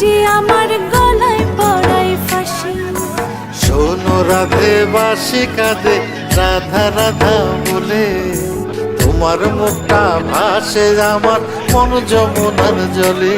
যে আমার গলায় পড়াই ফাঁসি। শোনো রাধে বাঁশি কাঁদে রাধা রাধা বলে, তোমার মুখটা ভাসে আমার মন যমুনার জলে।